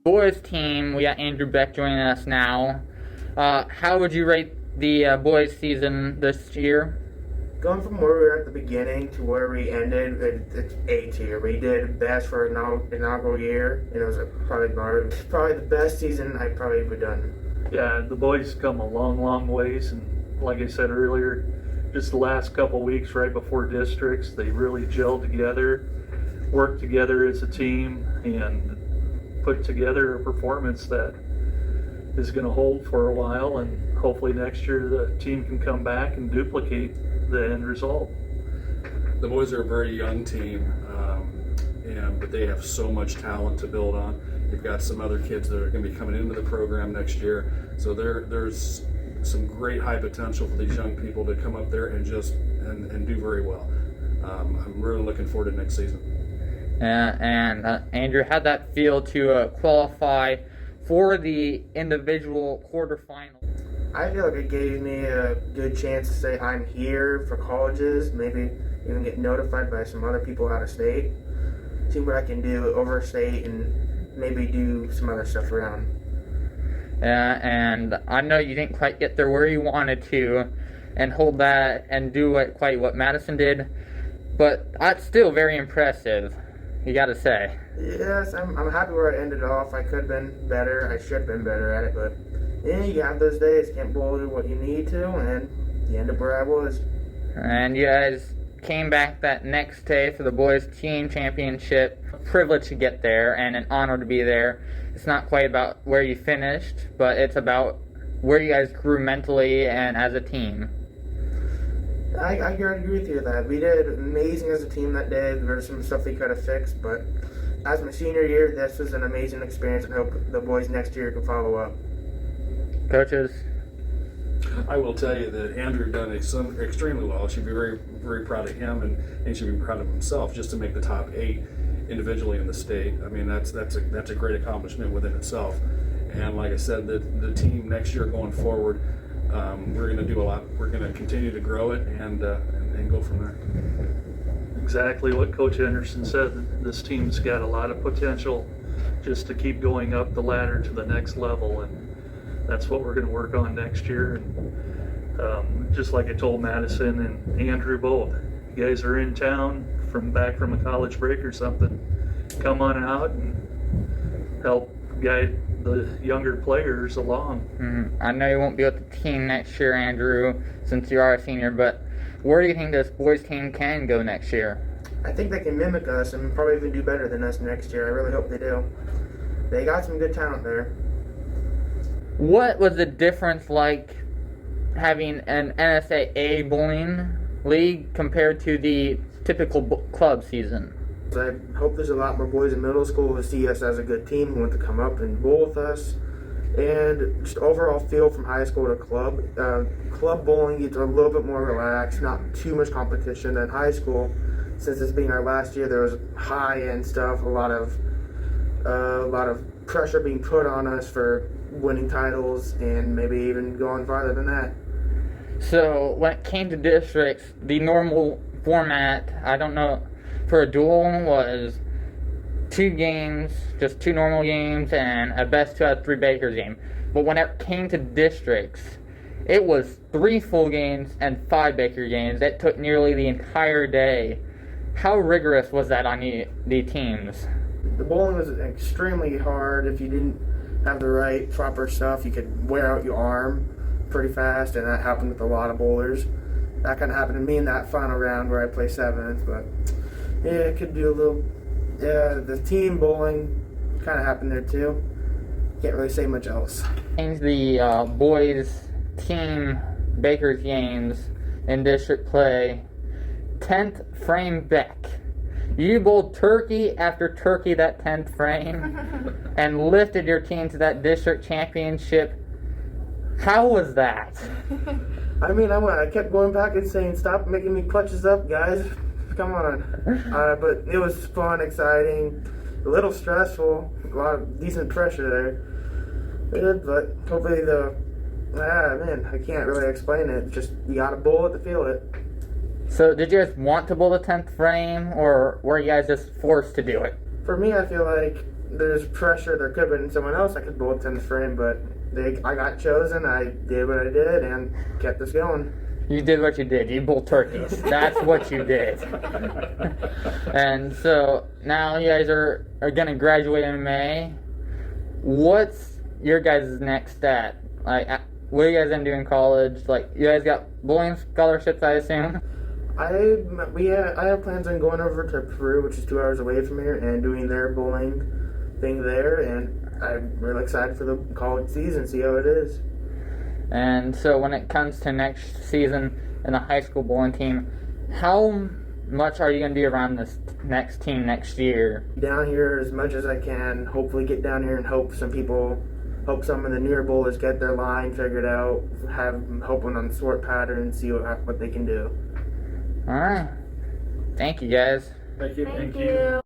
Boys team, we got Andrew Beck joining us now. How would you rate the boys season this year? Going from where we were at the beginning to where we ended, it's A tier. We did best for an inaugural year, and it was probably the best season I've probably ever done. Yeah, the boys come a long, long ways, and like I said earlier, just the last couple weeks right before districts, they really gelled together, worked together as a team, and put together a performance that is going to hold for a while, and hopefully next year the team can come back and duplicate the end result. The boys are a very young team, but they have so much talent to build on. You've got some other kids that are going to be coming into the program next year, so there's some great high potential for these young people to come up there and and do very well. I'm really looking forward to next season. And Andrew, how'd that feel to qualify for the individual quarterfinals? I feel like it gave me a good chance to say I'm here for colleges, maybe even get notified by some other people out of state, see what I can do over state, and maybe do some other stuff around. And I know you didn't quite get there where you wanted to and hold that and do what Madison did, but that's still very impressive, you gotta say. Yes, I'm happy where I ended off. I could have been better. I should have been better at it, but yeah, you have those days. Can't bully what you need to, and you end up where I was. And you guys came back that next day for the boys team championship. Privilege to get there and an honor to be there. It's not quite about where you finished, but it's about where you guys grew mentally and as a team. I agree with you that we did amazing as a team that day. There was some stuff we could have fixed, but as my senior year, this was an amazing experience, and I hope the boys next year can follow up. Coaches? I will tell you that Andrew done extremely well. Should be very, very proud of him, and he should be proud of himself just to make the top 8 individually in the state. I mean, that's a great accomplishment within itself. And like I said, the team next year going forward, we're going to do a lot. We're going to continue to grow it and go from there. Exactly what Coach Henderson said. This team's got a lot of potential just to keep going up the ladder to the next level, and that's what we're going to work on next year. And just like I told Madison and Andrew both, you guys are in town back from a college break or something, come on out and help guide the younger players along. I know you won't be with the team next year, Andrew, since you are a senior, but where do you think this boys team can go next year? I think they can mimic us and probably even do better than us next year. I really hope they do. They got some good talent there. What was the difference like having an NSAA bowling league compared to the typical club season? I hope there's a lot more boys in middle school who see us as a good team who want to come up and bowl with us. And just overall feel from high school to club. Club bowling gets a little bit more relaxed, not too much competition than high school. Since this being our last year, there was high-end stuff, a lot of pressure being put on us for winning titles and maybe even going farther than that. So when it came to districts, the normal format, I don't know, for a duel was 2 games, just 2 normal games, and a best 2 out of 3 Bakers game. But when it came to districts, it was 3 full games and 5 Baker games. It took nearly the entire day. How rigorous was that on the teams? The bowling was extremely hard. If you didn't have the right proper stuff, you could wear out your arm pretty fast, and that happened with a lot of bowlers. That kind of happened to me in that final round where I placed 7th, but yeah, it could do a little. Yeah, the team bowling kind of happened there too. Can't really say much else. Change the boys team Baker's games in district play. 10th frame Beck. You bowled turkey after turkey that 10th frame and lifted your team to that district championship. How was that? I mean, I kept going back and saying, stop making me clutches up, guys. Come on. But it was fun, exciting, a little stressful, a lot of decent pressure there. But hopefully I can't really explain it. Just, you got to bowl it to feel it. So did you guys want to bowl the 10th frame, or were you guys just forced to do it? For me, I feel like there's pressure. There could have been someone else I could bowl 10th frame, but I got chosen. I did what I did and kept us going. You did what you did. You bowled turkeys. That's what you did. And so now you guys are going to graduate in May. What's your guys' next step? Like, what are you guys going to do in college? Like, you guys got bowling scholarships, I assume? I have plans on going over to Peru, which is 2 hours away from here, and doing their bowling thing there. And I'm really excited for the college season, see how it is. And so when it comes to next season in the high school bowling team, how much are you going to be around this next team next year? Down here as much as I can, hopefully get down here and hope some of the newer bowlers get their line figured out, hoping on the sort pattern, see what they can do. Alright. Thank you, guys. Thank you. Thank you.